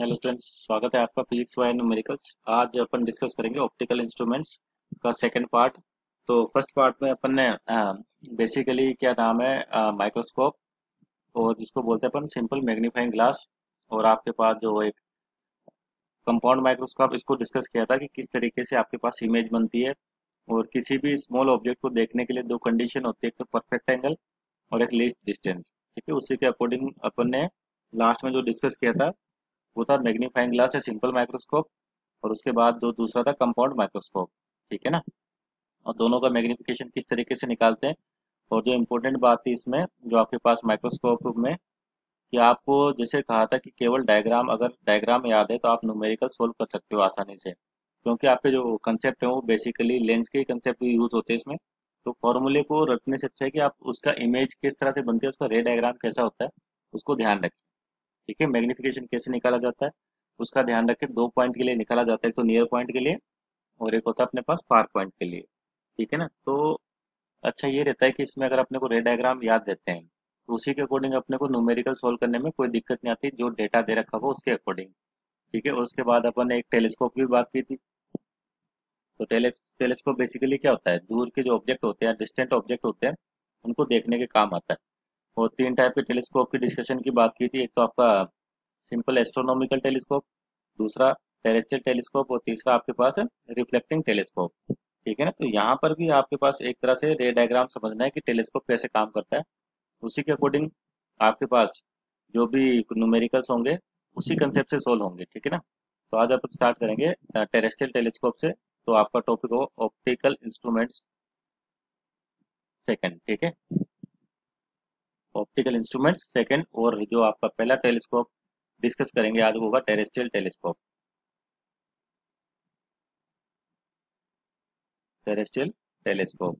Hello students, स्वागत है आपका फिजिक्स वाई न्यूमेरिकल्स। आज अपन डिस्कस करेंगे ऑप्टिकल इंस्ट्रूमेंट्स का सेकंड पार्ट। तो फर्स्ट पार्ट में अपन ने बेसिकली क्या नाम है, माइक्रोस्कोप, और जिसको बोलते हैं अपन सिंपल मैग्नीफाइंग ग्लास, और आपके पास जो एक कंपाउंड माइक्रोस्कोप, इसको डिस्कस किया था कि किस तरीके से आपके पास इमेज बनती है। और किसी भी स्मॉल ऑब्जेक्ट को देखने के लिए दो कंडीशन होती है, एक तो परफेक्ट एंगल और एक लीस्ट डिस्टेंस। ठीक है, उसी के अकॉर्डिंग अपन ने लास्ट में जो डिस्कस किया था वो था मैग्नीफाइंग ग्लास या सिंपल माइक्रोस्कोप, और उसके बाद जो दूसरा था कंपाउंड माइक्रोस्कोप। ठीक है ना। और दोनों का मैग्नीफिकेशन किस तरीके से निकालते हैं। और जो इम्पोर्टेंट बात थी इसमें, जो आपके पास माइक्रोस्कोप में, कि आपको जैसे कहा था कि केवल डायग्राम, अगर डायग्राम याद है तो आप न्यूमेरिकल सोल्व कर सकते हो आसानी से, क्योंकि आपके जो कंसेप्ट है वो बेसिकली लेंस के कंसेप्ट यूज होते हैं इसमें। तो फॉर्मूले को रटने से अच्छा है कि आप उसका इमेज किस तरह से बनती है, उसका रे डायग्राम कैसा होता है, उसको ध्यान रखें। ठीक है, मैग्नीफिकेशन कैसे निकाला जाता है उसका ध्यान रखें। दो पॉइंट के लिए निकाला जाता है, एक तो नियर पॉइंट के लिए और एक होता है अपने पास फार पॉइंट के लिए। ठीक है ना। तो अच्छा ये रहता है कि इसमें अगर अपने को रे डायग्राम याद रहते हैं तो उसी के अकॉर्डिंग अपने को न्यूमेरिकल सोल्व करने में कोई दिक्कत नहीं आती, जो डेटा दे रखा हो उसके अकॉर्डिंग। ठीक है, और उसके बाद अपन ने एक टेलीस्कोप की बात की थी। तो टेलीस्कोप बेसिकली क्या होता है, दूर के जो ऑब्जेक्ट होते हैं, डिस्टेंट ऑब्जेक्ट होते हैं, उनको देखने के काम आता है। और तीन टाइप के टेलीस्कोप की डिस्कशन की बात की थी, एक तो आपका सिंपल एस्ट्रोनॉमिकल टेलीस्कोप, दूसरा टेरेस्ट्रियल टेलीस्कोप, और तीसरा आपके पास है रिफ्लेक्टिंग टेलीस्कोप। ठीक है ना। तो यहाँ पर भी आपके पास एक तरह से रे डायग्राम समझना है कि टेलीस्कोप कैसे काम करता है, उसी के अकॉर्डिंग आपके पास जो भी न्यूमेरिकल्स होंगे उसी कंसेप्ट से सोल्व होंगे। ठीक है ना। तो आज अपन स्टार्ट करेंगे टेरेस्ट्रियल टेलीस्कोप से। तो आपका टॉपिक हो ऑप्टिकल इंस्ट्रूमेंट्स सेकंड। ठीक है, ऑप्टिकल इंस्ट्रूमेंट्स सेकंड, और जो आपका पहला टेलीस्कोप डिस्कस करेंगे आज वो होगा टेरेस्ट्रियल टेलीस्कोप। Terrestrial telescope.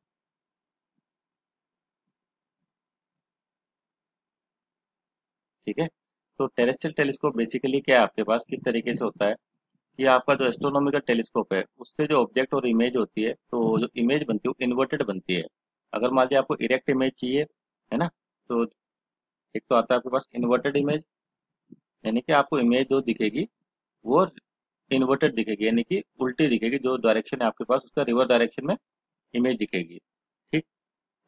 ठीक है। तो टेरेस्ट्रियल टेलीस्कोप बेसिकली क्या है आपके पास, किस तरीके से होता है कि आपका जो एस्ट्रोनॉमिकल टेलीस्कोप है उससे जो ऑब्जेक्ट और इमेज होती है, तो जो इमेज बनती है वो इन्वर्टेड बनती है। अगर मान लिया आपको इरेक्ट इमेज चाहिए, है ना, तो एक तो आता है आपके पास इन्वर्टेड इमेज, यानी कि आपको इमेज जो दिखेगी वो इन्वर्टेड दिखेगी, यानी कि उल्टी दिखेगी। जो डायरेक्शन है आपके पास उसका रिवर्स डायरेक्शन में इमेज दिखेगी। ठीक।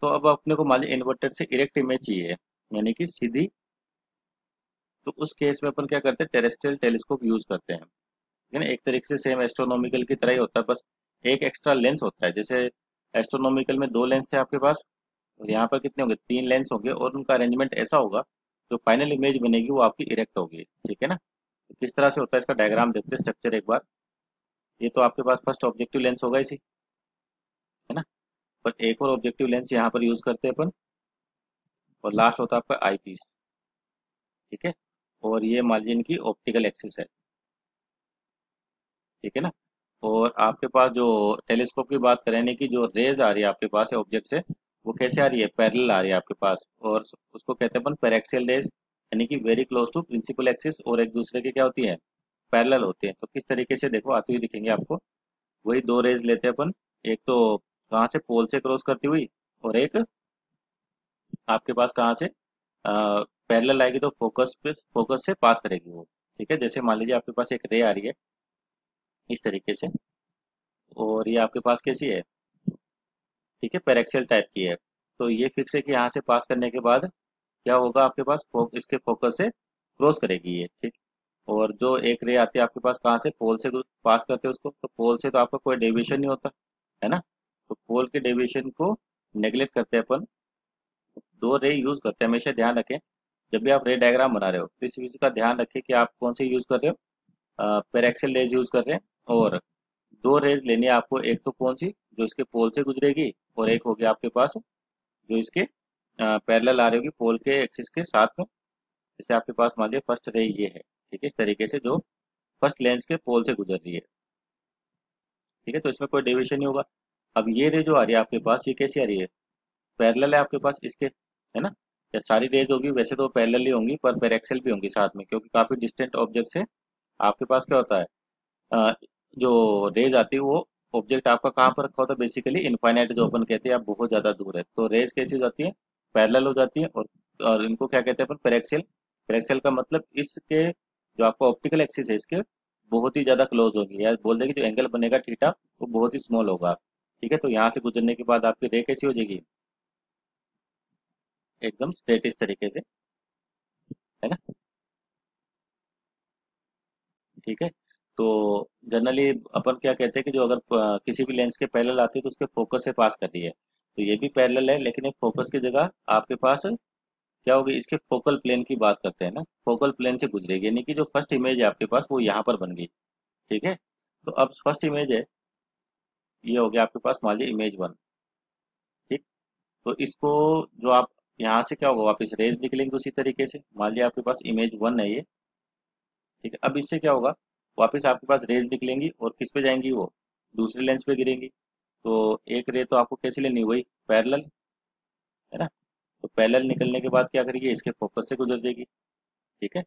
तो अब अपने को मान लिया इन्वर्टेड से इरेक्ट इमेज चाहिए, यानी कि सीधी, तो उस केस में अपन क्या करते हैं, टेरेस्ट्रियल टेलीस्कोप यूज करते हैं। है ना, एक तरीके से सेम एस्ट्रोनॉमिकल की तरह ही होता है, बस एक एक्स्ट्रा लेंस होता है। जैसे एस्ट्रोनॉमिकल में दो लेंस थे आपके पास, और यहाँ पर कितने होंगे, तीन लेंस होंगे, और उनका अरेंजमेंट ऐसा होगा जो फाइनल इमेज बनेगी वो आपकी इरेक्ट होगी। ठीक है ना। तो किस तरह से होता है इसका डायग्राम देखते हैं, स्ट्रक्चर एक बार। ये तो आपके पास फर्स्ट ऑब्जेक्टिव लेंस होगा इसी, है ना, पर एक और ऑब्जेक्टिव लेंस यहाँ पर यूज करते हैं अपन, और लास्ट होता है आपका आई पीस। ठीक है, और ये मार्जिन की ऑप्टिकल एक्सिस है। ठीक है ना। और आपके पास जो टेलीस्कोप की बात करें, यानी कि जो रेज आ रही है आपके पास ऑब्जेक्ट से, वो कैसे आ रही है, पैरेलल आ रही है आपके पास, और उसको कहते हैं अपन पेरेक्सियल रेज, यानी कि very close to principal axis, और एक दूसरे की क्या होती है, पैरेलल होती है। तो किस तरीके से देखो आती हुई दिखेंगे आपको, वही दो रेज लेते हैं अपन, एक तो कहाँ से, पोल से क्रॉस करती हुई, और एक आपके पास कहाँ से पैरेलल आएगी, तो फोकस से पास करेगी वो। ठीक है, जैसे मान लीजिए आपके पास एक रे आ रही है इस तरीके से, और ये आपके पास कैसी है, ठीक है, पेरेक्सियल टाइप की है। तो ये फिक्स है कि यहाँ से पास करने के बाद क्या होगा आपके पास, इसके फोकस से क्रॉस करेगी ये। ठीक। और जो एक रे आती है आपके पास कहाँ से, पोल से पास करते हैं उसको, तो पोल से तो आपका कोई डेविएशन नहीं होता, है ना। तो पोल के डेविएशन को नेग्लेक्ट करते हैं अपन, दो रे यूज करते हैं। हमेशा ध्यान रखें जब भी आप रे डायग्राम बना रहे हो तो इस चीज का ध्यान रखें कि आप कौन से यूज कर रहे हो, पेरेक्सियल रेज यूज कर रहे हैं। और दो रेज लेनी है आपको, एक तो कौन सी, जो इसके पोल से गुजरेगी, और एक होगी आपके पास जो इसके पैरेलल आ रही होगी पोल के एक्सिस के साथ में। जैसे आपके पास मान लीजिए फर्स्ट रे ये है, ठीक है, इस तरीके से जो फर्स्ट लेंस के पोल से गुजर रही है। ठीक है, तो इसमें कोई डेविएशन नहीं होगा। अब ये रे जो आ रही है आपके पास, ये कैसी आ रही है, पैरेलल है आपके पास इसके, है ना। या सारी रेज होगी वैसे तो पैरेलल ही होंगी, पर पेरेक्सियल भी होंगी साथ में, क्योंकि काफी डिस्टेंट ऑब्जेक्ट से आपके पास क्या होता है, अ, जो रेज आती है वो ऑब्जेक्ट आपका कहाँ पर रखा होता है, बेसिकली इनफाइनाइट जो अपन कहते हैं, आप बहुत ज्यादा दूर है, तो रेज कैसी हो जाती है, पैरेलल हो जाती है। और इनको क्या कहते हैं अपन, पेरेक्सियल। पेरेक्सियल का मतलब इसके जो आपका ऑप्टिकल एक्सिस है इसके बहुत ही ज़्यादा क्लोज होगी, या बोल दें कि जो एंगल बनेगा थीटा वो बहुत ही स्मॉल होगा। ठीक है, तो यहाँ से गुजरने के बाद आपकी रे कैसी हो जाएगी, एकदम स्ट्रेट इस तरीके से, है ना। ठीक है, तो जनरली अपन क्या कहते हैं कि जो अगर किसी भी लेंस के पैरेलल आती है तो उसके फोकस से पास कर रही है, तो ये भी पैरेलल है, लेकिन एक फोकस की जगह आपके पास क्या होगी, इसके फोकल प्लेन की बात करते हैं ना, फोकल प्लेन से गुजरेगी, यानी कि जो फर्स्ट इमेज है आपके पास वो यहाँ पर बन गई। ठीक है, तो अब फर्स्ट इमेज है, ये हो गया आपके पास मान लीजिए इमेज वन। ठीक, तो इसको जो आप यहाँ से क्या होगा, वापस रेज निकलेंगे उसी तरीके से, मान लिया आपके पास इमेज वन है ये। ठीक है, अब इससे क्या होगा, वापस आपके पास रेज निकलेंगी और किस पे जाएंगी, वो दूसरे लेंस पे गिरेंगी। तो एक रे तो आपको कैसे लेनी, वही पैरेलल, है ना। तो पैरेलल निकलने के बाद क्या करेगी, इसके फोकस से गुजर जाएगी। ठीक है,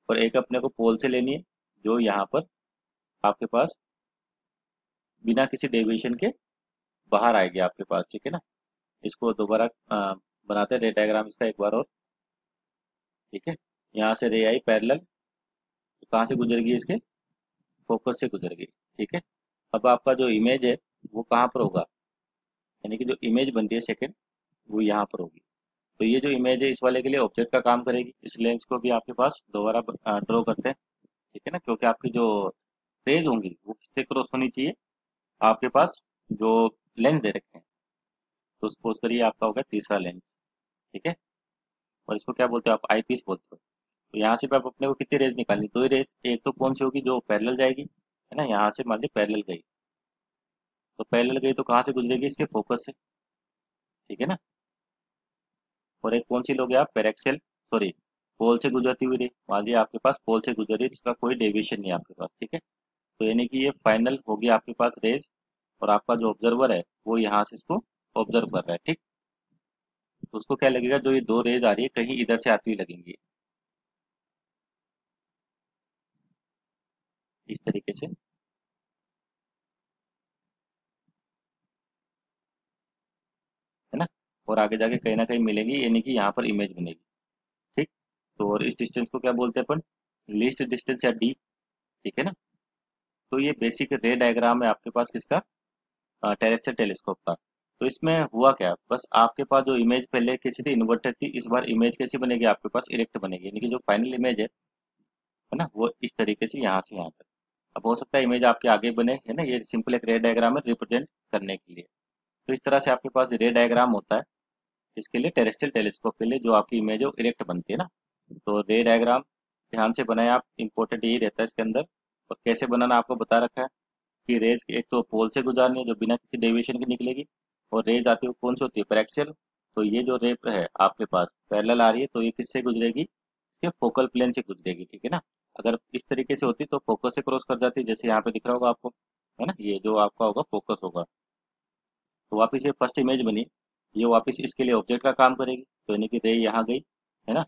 और एक अपने को पोल से लेनी है, जो यहाँ पर आपके पास बिना किसी डेविएशन के बाहर आएगी आपके पास। ठीक है ना, इसको दोबारा बनाते हैं रे डायग्राम इसका एक बार और। ठीक है, यहाँ से रे आई पैरेलल, तो कहाँ से गुजरेगी, इसके फोकस से गुजरेगी। ठीक है, अब आपका जो इमेज है वो कहाँ पर होगा, यानी कि जो इमेज बनती है सेकंड, वो यहाँ पर होगी। तो ये जो इमेज है इस वाले के लिए ऑब्जेक्ट का काम करेगी, इस लेंस को भी आपके पास दोबारा ड्रॉ करते हैं। ठीक है ना, क्योंकि आपकी जो रेज होंगी वो किससे क्रॉस होनी चाहिए, आपके पास जो लेंस दे रखे हैं, तो सपोज करिए आपका होगा तीसरा लेंस। ठीक है, और इसको क्या बोलते हो आप, आई पीस बोलते हो। तो यहाँ से भी आप अपने को कितनी रेज निकालनी, दो ही रेज, एक तो कौन सी होगी जो पैरेलल जाएगी, है ना, यहाँ से मान ली पैरेलल गई, तो पैरेलल गई तो कहाँ से गुजरेगी, इसके फोकस से। ठीक है ना, और एक कौन सी लोगे आप, पेरेक्सियल, सॉरी, पोल से गुजरती हुई रे, मान लीजिए आपके पास पोल से गुजर रही है जिसका कोई डेविएशन नहीं है आपके पास। ठीक है, तो यानी कि ये फाइनल होगी आपके पास रेज, और आपका जो ऑब्जर्वर है वो यहाँ से इसको ऑब्जर्व कर रहा है। ठीक, तो उसको क्या लगेगा, जो ये दो रेज आ रही है कहीं इधर से आती हुई लगेंगी, इस तरीके से, है ना, और आगे जाके कहीं ना कहीं मिलेंगी, यानी कि यहाँ पर इमेज बनेगी। ठीक, तो और इस डिस्टेंस को क्या बोलते हैं अपन, लीस्ट डिस्टेंस या डी। ठीक है ना, तो ये बेसिक रे डायग्राम है आपके पास किसका, टेरेस्ट्रियल टेलीस्कोप का। तो इसमें हुआ क्या, बस आपके पास जो इमेज पहले कैसी थी, इन्वर्टेड थी, इस बार इमेज कैसी बनेगी आपके पास, इरेक्ट बनेगी, यानी कि जो फाइनल इमेज है ना, वो इस तरीके से यहाँ से यहाँ तक। अब हो सकता है इमेज आपके आगे बने, है ना, ये सिंपल एक रे डायग्राम है रिप्रेजेंट करने के लिए। तो इस तरह से आपके पास रे डायग्राम होता है इसके लिए, टेरेस्ट्रियल टेलीस्कोप के लिए, जो आपकी इमेज है वो इरेक्ट बनती है ना। तो रे डायग्राम ध्यान से बनाए आप, इंपॉर्टेंट यही रहता है इसके अंदर। और कैसे बनाना आपको बता रखा है कि रेज एक तो पोल से गुजारनी है जो बिना किसी डेविएशन के निकलेगी, और रेज आती है कौन सी होती है, पैरेक्सियल। तो ये जो रे है आपके पास पैरेलल आ रही है, तो ये किससे गुजरेगी, इसके फोकल प्लेन से गुजरेगी। ठीक है ना, अगर इस तरीके से होती तो फोकस से क्रॉस कर जाती, जैसे यहाँ पे दिख रहा होगा आपको, है ना, ये जो आपका होगा फोकस होगा। तो वापस ये फर्स्ट इमेज बनी, ये वापस इसके लिए ऑब्जेक्ट का काम करेगी, तो यानी कि रे यहाँ गई, है ना,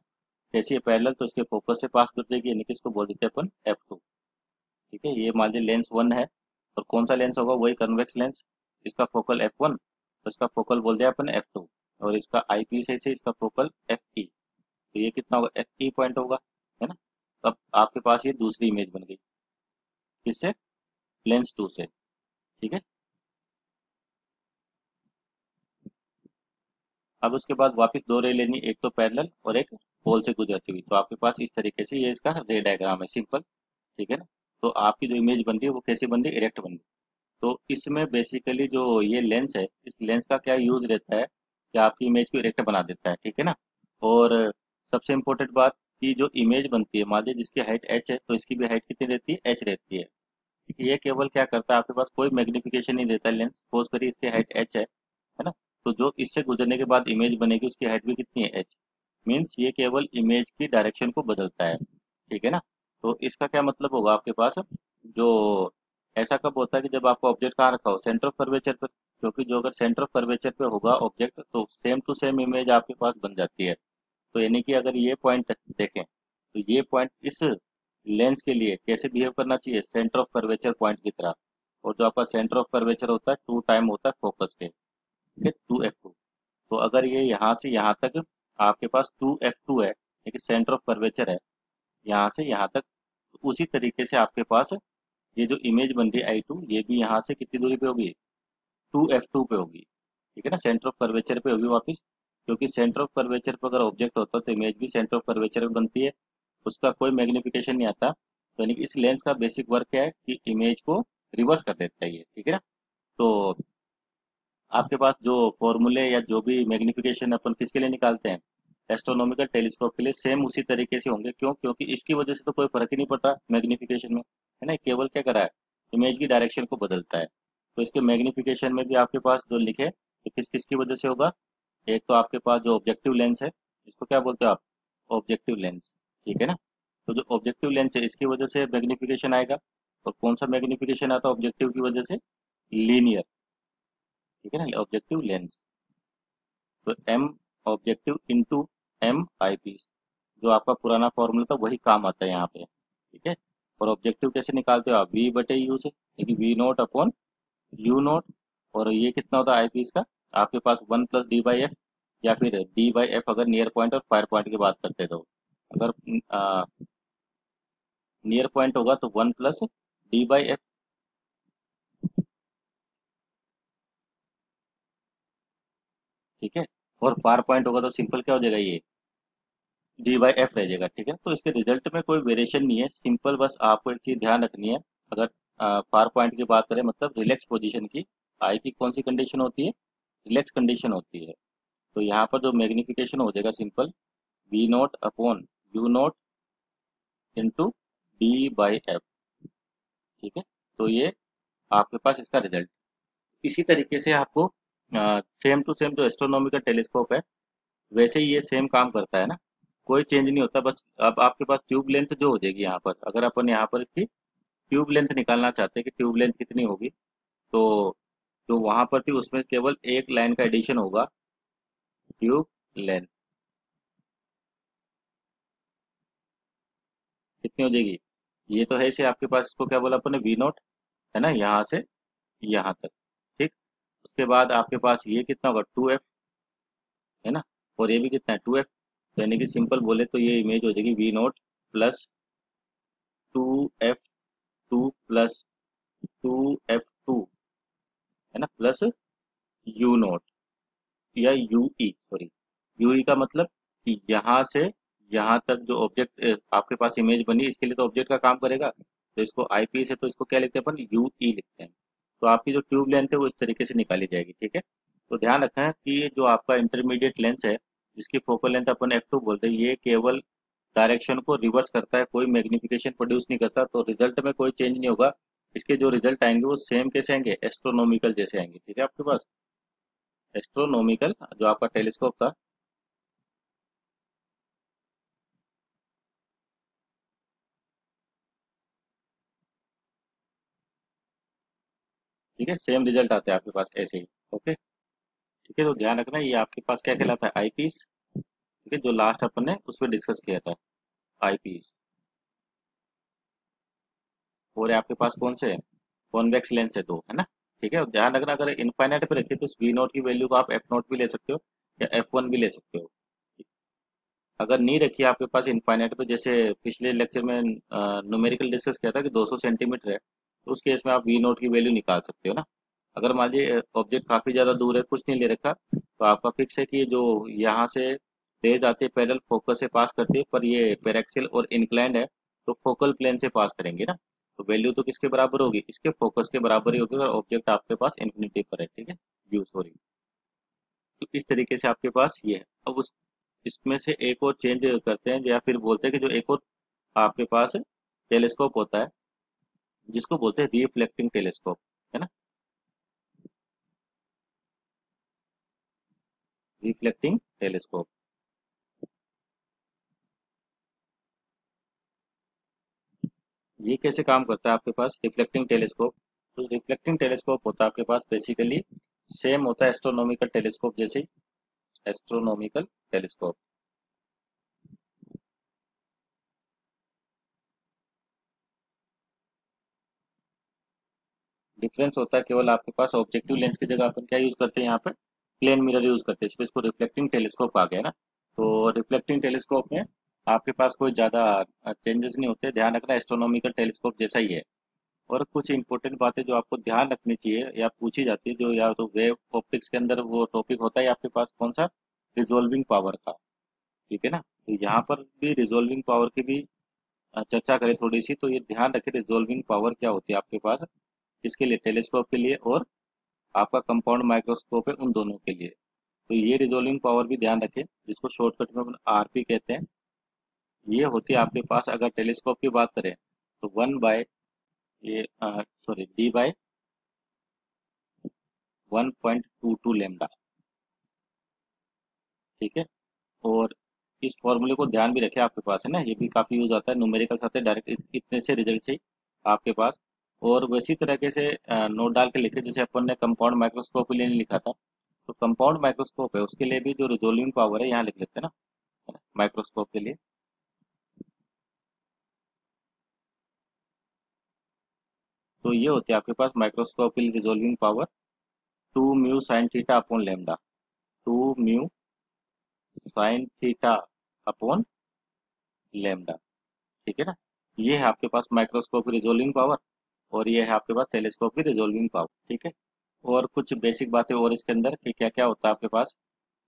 जैसे ये पैरेलल तो इसके फोकस से पास कर देगी, यानी कि इसको बोल देते हैं अपन F2। ठीक है, ये मान लीजिए लेंस वन है, और कौन सा लेंस होगा, वही कन्वेक्स लेंस, इसका फोकल F1, तो इसका फोकल बोल दिया अपन F2, और इसका आई पीस है, इसका फोकल FE। तो ये कितना होगा, FE पॉइंट होगा, है ना। तो अब आपके पास ये दूसरी इमेज बन गई, किससे, लेंस टू से। ठीक है, अब उसके बाद वापस दो रे लेनी, एक तो पैरेलल और एक पोल से गुजरती हुई, तो आपके पास इस तरीके से ये इसका रे डायग्राम है सिंपल। ठीक है ना, तो आपकी जो इमेज बन रही है वो कैसी बन रही है, इरेक्ट बन रही है। तो इसमें बेसिकली जो ये लेंस है, इस लेंस का क्या यूज रहता है कि आपकी इमेज को इरेक्ट बना देता है। ठीक है ना, और सबसे इम्पोर्टेंट बात कि जो इमेज बनती है, मान लीजिए जिसकी हाइट h है, तो इसकी भी हाइट कितनी रहती है, h रहती है। ठीक है, ये केवल क्या करता है, आपके पास कोई मैग्निफिकेशन नहीं देता है लेंस, सपोज करिए इसकी हाइट h है ना, तो जो इससे गुजरने के बाद इमेज बनेगी उसकी हाइट भी कितनी है, h, मीन्स ये केवल इमेज की डायरेक्शन को बदलता है। ठीक है ना, तो इसका क्या मतलब होगा आपके पास, जो ऐसा कब होता है कि जब आपका ऑब्जेक्ट कहाँ रखा हो, सेंटर ऑफ कर्वेचर पर, क्योंकि जो अगर सेंटर ऑफ कर्वेचर पे होगा ऑब्जेक्ट तो सेम टू सेम इमेज आपके पास बन जाती है। तो यानी कि अगर ये पॉइंट देखें, तो ये पॉइंट इस लेंस के लिए कैसे बिहेव करना चाहिए, सेंटर ऑफ कर्वेचर पॉइंट की तरह। और जो आपका सेंटर ऑफ कर्वेचर होता है टू टाइम होता है फोकस के, ठीक है, 2f2। तो अगर ये यहाँ से यहाँ तक आपके पास 2f2 है, ठीक है, सेंटर ऑफ कर्वेचर है यहाँ से यहाँ तक, उसी तरीके से आपके पास ये जो इमेज बन रही है I2, ये भी यहाँ से कितनी दूरी पे होगी, 2f2 पे होगी। ठीक है ना, सेंटर ऑफ कर्वेचर पे होगी वापस, क्योंकि सेंटर ऑफ कर्वेचर पर अगर ऑब्जेक्ट होता तो इमेज भी सेंटर ऑफ कर्वेचर पे बनती है, उसका कोई मैग्निफिकेशन नहीं आता। तो यानी कि इस लेंस का बेसिक वर्क क्या है कि इमेज को रिवर्स कर देता है ये। ठीक है ना। तो आपके पास जो फॉर्मूले या जो भी मैग्निफिकेशन अपन किसके लिए निकालते हैं, एस्ट्रोनॉमिकल टेलीस्कोप के लिए, सेम उसी तरीके से होंगे। क्यों? क्योंकि इसकी वजह से तो कोई फर्क ही नहीं पड़ रहा मैग्निफिकेशन में, है ना, केवल क्या करा है, इमेज की डायरेक्शन को बदलता है। तो इसके मैग्निफिकेशन में भी आपके पास जो लिखे तो किस किस की वजह से होगा, एक तो आपके पास जो ऑब्जेक्टिव लेंस है, इसको क्या बोलते हो आप, ऑब्जेक्टिव लेंस। ठीक है ना। तो जो ऑब्जेक्टिव लेंस है इसकी वजह से मैग्निफिकेशन आएगा। और कौन सा मैग्निफिकेशन आता है ऑब्जेक्टिव की वजह से, लीनियर। ठीक है ना, ऑब्जेक्टिव लेंस। तो एम ऑब्जेक्टिव इंटू एम आई पीस, जो आपका पुराना फॉर्मूला था वही काम आता है यहाँ पे। ठीक है। और ऑब्जेक्टिव कैसे निकालते हो आप, वी बटे यू से, देखिए V naught upon U naught. और ये कितना होता है आई पीस का, आपके पास 1 + d/f, या फिर d/f अगर नियर पॉइंट और फार पॉइंट की बात करते तो, अगर नियर पॉइंट होगा तो 1 + d/f। ठीक है। और फार पॉइंट होगा तो सिंपल क्या हो जाएगा, ये d/f रह जाएगा। ठीक है। तो इसके रिजल्ट में कोई वेरिएशन नहीं है, सिंपल बस आपको एक चीज ध्यान रखनी है। अगर फार पॉइंट की बात करें, मतलब रिलैक्स पोजीशन की, आई की कौन सी कंडीशन होती है, रिलैक्स कंडीशन होती है। तो यहाँ पर जो मैग्निफिकेशन हो जाएगा simple, V naught upon U naught into d/f। ठीक है। तो ये आपके पास इसका रिजल्ट। इसी तरीके से आपको सेम टू सेम जो एस्ट्रोनॉमिकल टेलीस्कोप है, वैसे ही ये सेम काम करता है ना, कोई चेंज नहीं होता। बस अब आपके पास ट्यूब लेंथ जो हो जाएगी यहाँ पर, अगर अपन यहाँ पर इसकी ट्यूब लेंथ निकालना चाहते हैं कि ट्यूब लेंथ कितनी होगी, तो जो वहां पर थी उसमें केवल एक लाइन का एडिशन होगा, ट्यूब लेंथ कितनी हो जाएगी, ये तो है से आपके पास, इसको क्या बोला अपन ने, वी नोट, है ना, यहाँ से यहाँ तक। ठीक। उसके बाद आपके पास ये कितना होगा, 2f, है ना, और ये भी कितना है, 2f। यानी कि सिंपल बोले तो ये इमेज हो जाएगी we note plus 2f2 plus 2f2, है ना, प्लस यू नोट या यू ई, सॉरी, यू ई का मतलब कि यहाँ से यहाँ तक जो ऑब्जेक्ट आपके पास इमेज बनी, इसके लिए तो ऑब्जेक्ट का काम करेगा, तो इसको आई पीस है तो इसको क्या लिखते हैं अपन, यू ई लिखते हैं। तो आपकी जो ट्यूब लेंथ है वो इस तरीके से निकाली जाएगी। ठीक है। तो ध्यान रखना है कि ये जो आपका इंटरमीडिएट लेंस है, जिसकी फोकल लेंथ अपन f2 बोलते हैं, ये केवल डायरेक्शन को रिवर्स करता है, कोई मैग्निफिकेशन प्रोड्यूस नहीं करता। तो रिजल्ट में कोई चेंज नहीं होगा, इसके जो रिजल्ट आएंगे वो सेम कैसे आएंगे, एस्ट्रोनॉमिकल जैसे आएंगे। ठीक है, आपके पास एस्ट्रोनॉमिकल जो आपका टेलीस्कोप था, ठीक है, सेम रिजल्ट आते हैं आपके पास ऐसे ही। ओके। ठीक है। तो ध्यान रखना ये आपके पास क्या कहलाता है, आई पीस। ठीक है, जो लास्ट अपन ने उस पर डिस्कस किया था, आई पीस। और ये आपके पास कौन से है, कॉन्वेक्स लेंस है दो, है ना। ठीक है। और ध्यान रखना अगर इनफाइनाइट पे रखिए तो वी नोट की वैल्यू को आप एफ नोट भी ले सकते हो या f1 भी ले सकते हो। अगर नहीं रखी आपके पास इनफाइनाइट पे, जैसे पिछले लेक्चर में न्यूमेरिकल डिस्कस किया था कि 200 सेंटीमीटर है, तो उस केस में आप वी नोट की वैल्यू निकाल सकते हो ना। अगर मान लीजिए ऑब्जेक्ट काफी ज्यादा दूर है, कुछ नहीं ले रखा, तो आपका फिक्स है कि ये जो यहाँ से रेज आती है पैरेलल फोकस से पास करती है, पर ये पेरेक्सियल और इंक्लाइंड है, तो फोकल प्लेन से पास करेंगे ना। तो वैल्यू तो किसके बराबर होगी, इसके फोकस के बराबर ही होगी, और ऑब्जेक्ट आपके पास इन्फिनिटी पर है। ठीक है, व्यू सॉरी। तो इस तरीके से आपके पास ये है। अब उस इसमें से एक और चेंज करते हैं, या फिर बोलते हैं कि जो एक और आपके पास टेलीस्कोप होता है, जिसको बोलते हैं रिफ्लेक्टिंग टेलीस्कोप, है ना, रिफ्लेक्टिंग टेलीस्कोप। ये कैसे काम करता है आपके पास रिफ्लेक्टिंग टेलीस्कोप, तो रिफ्लेक्टिंग टेलीस्कोप होता है आपके पास बेसिकली सेम होता है एस्ट्रोनॉमिकल टेलीस्कोप जैसे ही, एस्ट्रोनॉमिकल टेलीस्कोप। डिफरेंस होता है केवल आपके पास ऑब्जेक्टिव लेंस की जगह अपन क्या यूज करते हैं यहाँ पे, प्लेन मिरर यूज करते हैं, इसलिए इसको रिफ्लेक्टिंग टेलीस्कोप आ गया ना। तो रिफ्लेक्टिंग टेलीस्कोप में आपके पास कोई ज़्यादा चेंजेस नहीं होते। ध्यान रखना एस्ट्रोनॉमिकल टेलीस्कोप जैसा ही है। और कुछ इंपॉर्टेंट बातें जो आपको ध्यान रखनी चाहिए या पूछी जाती है, जो या तो वेव ऑप्टिक्स के अंदर वो टॉपिक होता है आपके पास कौन सा, रिजोल्विंग पावर का। ठीक है ना, तो यहाँ पर भी रिजोल्विंग पावर की भी चर्चा करें थोड़ी सी। तो ये ध्यान रखें रिजोल्विंग पावर क्या होती है आपके पास, किसके लिए, टेलीस्कोप के लिए और आपका कंपाउंड माइक्रोस्कोप है, उन दोनों के लिए। तो ये रिजोल्विंग पावर भी ध्यान रखें, जिसको शॉर्टकट में अपन आरपी कहते हैं। ये होती है आपके पास, अगर टेलीस्कोप की बात करें तो 1 बाय ये सॉरी D/1.22 लेमडा। ठीक है। और इस फॉर्मूले को ध्यान भी रखें, आपके पास है ना, ये भी काफ़ी यूज आता है, न्यूमेरिकल्स आते हैं डायरेक्ट इतने से रिजल्ट से आपके पास। और वैसी तरीके से नोट डाल के लिखे, जैसे अपन ने कंपाउंड माइक्रोस्कोप के लिए नहीं लिखा था, तो कंपाउंड माइक्रोस्कोप है उसके लिए भी जो रिजोल्विंग पावर है यहाँ लिख लेते हैं ना, माइक्रोस्कोप के लिए। तो ये होती है आपके पास माइक्रोस्कोप के लिए resolving power, 2 mu sin theta upon lambda, 2 mu sin theta upon lambda. ठीक है ना, ये है आपके पास माइक्रोस्कोप की रिजोल्विंग पावर, और ये है आपके पास टेलीस्कोप की रिजोल्विंग पावर। ठीक है। और कुछ बेसिक बातें और इसके अंदर कि क्या क्या होता है आपके पास,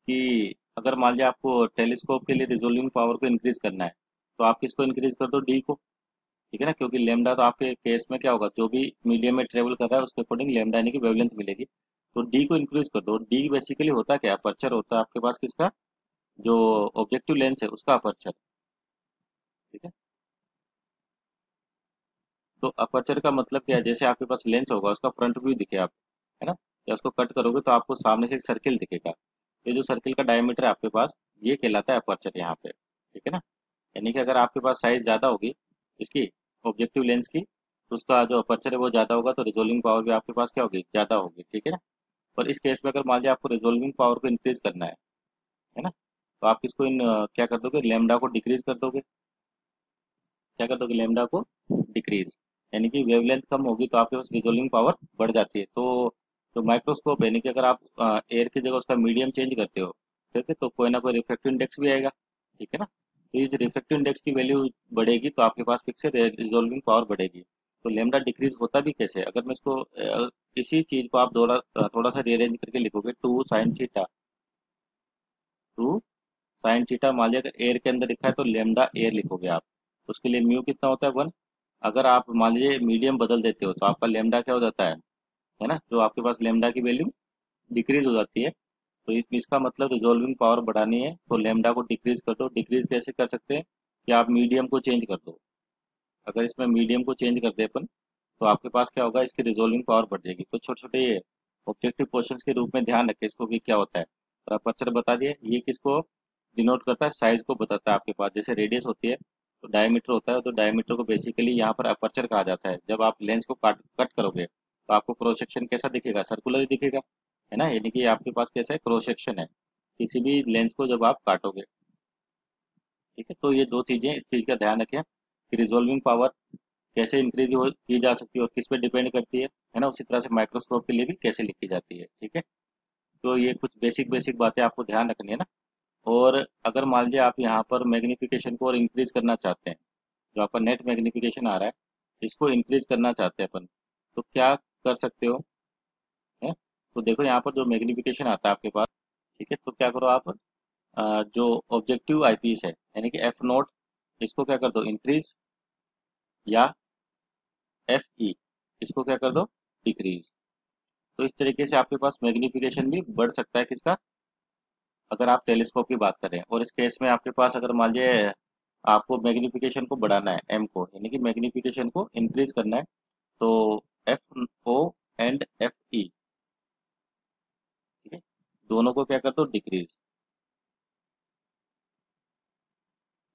कि अगर मान लिया आपको टेलीस्कोप के लिए रिजोल्विंग पावर को इंक्रीज करना है, तो आप किसको इंक्रीज कर दो, डी को। ठीक है ना, क्योंकि लेमडा तो आपके केस में क्या होगा, जो भी मीडियम में ट्रेवल कर रहा है उसके अकॉर्डिंग लेमडा यानी कि वेवलेंथ मिलेगी। तो डी को इंक्रीज कर दो। डी बेसिकली होता क्या है, अपर्चर होता है आपके पास किसका, जो ऑब्जेक्टिव लेंस है उसका अपर्चर। ठीक है। तो अपर्चर का मतलब क्या है, जैसे आपके पास लेंस होगा उसका फ्रंट व्यू दिखे आप, है ना, या उसको कट करोगे तो आपको सामने से एक सर्किल दिखेगा। ये जो सर्किल का डायमीटर है आपके पास, ये कहलाता है अपर्चर यहाँ पे। ठीक है ना, यानी कि अगर आपके पास साइज ज़्यादा होगी इसकी, ऑब्जेक्टिव लेंस की, तो उसका जो अपर्चर है वो ज़्यादा होगा, तो रिजोल्विंग पावर भी आपके पास क्या होगी, ज़्यादा होगी। ठीक है ना। और इस केस में अगर मान लिया आपको रिजोल्विंग पावर को इंक्रीज करना है ना, तो आप किसको क्या कर दोगे, लेमडा को डिक्रीज कर दोगे। क्या कर दोगे, लेमडा को डिक्रीज, यानी कि वेवलेंथ कम होगी तो आपके पास रिजोल्विंग पावर बढ़ जाती है। तो जो माइक्रोस्कोप है, यानी कि अगर आप एयर की जगह उसका मीडियम चेंज करते हो, ठीक है, तो कोई ना कोई रिफ्रैक्टिव इंडेक्स भी आएगा। ठीक है ना, तो ये जो रिफ्रैक्टिव इंडेक्स की वैल्यू बढ़ेगी तो आपके पास फिक्स रिजोल्विंग पावर बढ़ेगी। तो लेमडा डिक्रीज होता भी कैसे है, अगर मैं इसको इसी चीज को आप थोड़ा सा रीअरेंज करके लिखोगे, 2 sin थीटा मान लिया, अगर एयर के अंदर लिखा है तो लेमडा एयर लिखोगे आप, उसके लिए म्यू कितना होता है, 1। अगर आप मान लीजिए मीडियम बदल देते हो तो आपका लेमडा क्या हो जाता है ना, जो आपके पास लेमडा की वैल्यू डिक्रीज हो जाती है। तो इसका मतलब रिजोल्विंग पावर बढ़ानी है तो लेमडा को डिक्रीज कर दो। डिक्रीज कैसे कर सकते हैं, कि आप मीडियम को चेंज कर दो। अगर इसमें मीडियम को चेंज कर दे अपन, तो आपके पास क्या होगा, इसकी रिजोल्विंग पावर बढ़ जाएगी। तो छोटे छोटे ये ऑब्जेक्टिव क्वेश्चंस के रूप में ध्यान रखें इसको भी क्या होता है। तो अपर्चर बता दिए, ये किसको डिनोट करता है, साइज को बताता है। आपके पास जैसे रेडियस होती है तो डायमीटर होता है, तो डायमीटर को बेसिकली यहाँ पर अपर्चर कहा जाता है। जब आप लेंस को कट करोगे तो आपको क्रॉस सेक्शन कैसा दिखेगा, सर्कुलर ही दिखेगा, है ना, यानी कि आपके पास कैसा है, क्रॉस सेक्शन है किसी भी लेंस को जब आप काटोगे। ठीक है, तो ये दो चीजें इस चीज का ध्यान रखें कि रिजोल्विंग पावर कैसे इंक्रीज की जा सकती है और किस पे डिपेंड करती है ना, उसी तरह से माइक्रोस्कोप के लिए भी कैसे लिखी जाती है। ठीक है, तो ये कुछ बेसिक बेसिक बातें आपको ध्यान रखनी है ना। और अगर मान लीजिए आप यहाँ पर मैग्नीफिकेशन को और इंक्रीज करना चाहते हैं, जो आपका नेट मैग्नीफिकेशन आ रहा है इसको इंक्रीज करना चाहते हैं अपन, तो क्या कर सकते हो, है। तो देखो यहाँ पर जो मैग्नीफिकेशन आता है आपके पास, ठीक है, तो क्या करो आप, जो ऑब्जेक्टिव आईपीस है यानी कि F0, इसको क्या कर दो, इंक्रीज, या FE, इसको क्या कर दो, डिक्रीज। तो इस तरीके से आपके पास मैग्नीफिकेशन भी बढ़ सकता है किसका, अगर आप टेलीस्कोप की बात करें। और इस केस में आपके पास अगर मान लीजिए आपको मैग्नीफिकेशन को बढ़ाना है, एम को, यानी कि मैग्नीफिकेशन को इंक्रीज करना है, तो F0 एंड FE, ठीक है, दोनों को क्या कर दो, डिक्रीज।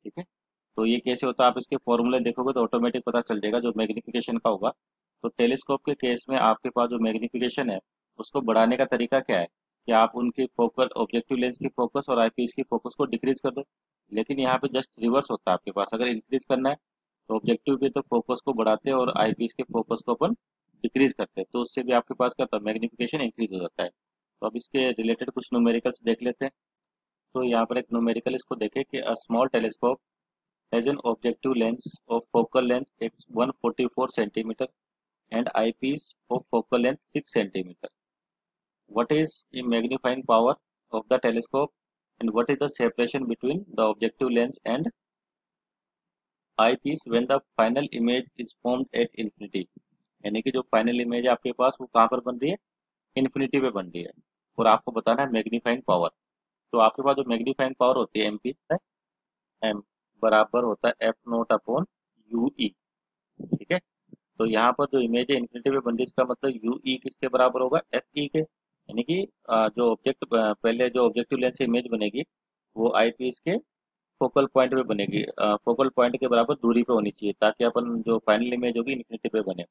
ठीक है, तो ये कैसे होता है, आप इसके फॉर्मूले देखोगे तो ऑटोमेटिक पता चल जाएगा जो मैग्नीफिकेशन का होगा। तो टेलीस्कोप के केस में आपके पास जो मैग्नीफिकेशन है उसको बढ़ाने का तरीका क्या है, कि आप उनकी फोकस, ऑब्जेक्टिव लेंस की फोकस और आईपीस की फोकस को डिक्रीज कर दो। लेकिन यहाँ पे जस्ट रिवर्स होता है आपके पास, अगर इंक्रीज करना है तो ऑब्जेक्टिव के तो फोकस को बढ़ाते हैं और आईपीस के फोकस को अपन डिक्रीज करते हैं, तो उससे भी आपके पास क्या मैग्नीफिकेशन इंक्रीज हो जाता है। तो अब इसके रिलेटेड कुछ न्यूमेरिकल्स देख लेते हैं। तो यहाँ पर एक न्यूमेरिकल इसको देखें कि a small telescope has an objective lens of focal length 144 centimeter and eyepiece of focal length 6 centimeter. What is the magnifying power of the telescope and what is the separation between the objective lens and eyepiece when the final image is formed at infinity? यानी कि जो final image है आपके पास वो कहाँ पर बन रही है, इन्फिनिटी पे बन रही है, और आपको बताना है मैग्नीफाइंग पावर। तो आपके पास जो मैग्नीफाइंग पावर होती है एमपी, एम बराबर होता है F note upon u e. ठीक है, तो यहाँ पर जो इमेज है इन्फिनिटी पे बन रही है, इसका मतलब यू ई किसके बराबर होगा, एफ ई के। यानी कि जो ऑब्जेक्ट पहले जो ऑब्जेक्टिव लेंस से इमेज बनेगी वो आई पीस के फोकल पॉइंट पे बनेगी, फोकल पॉइंट के बराबर दूरी पे होनी चाहिए ताकि अपन जो फाइनल इमेज होगी इन्फिनिटी पे बने।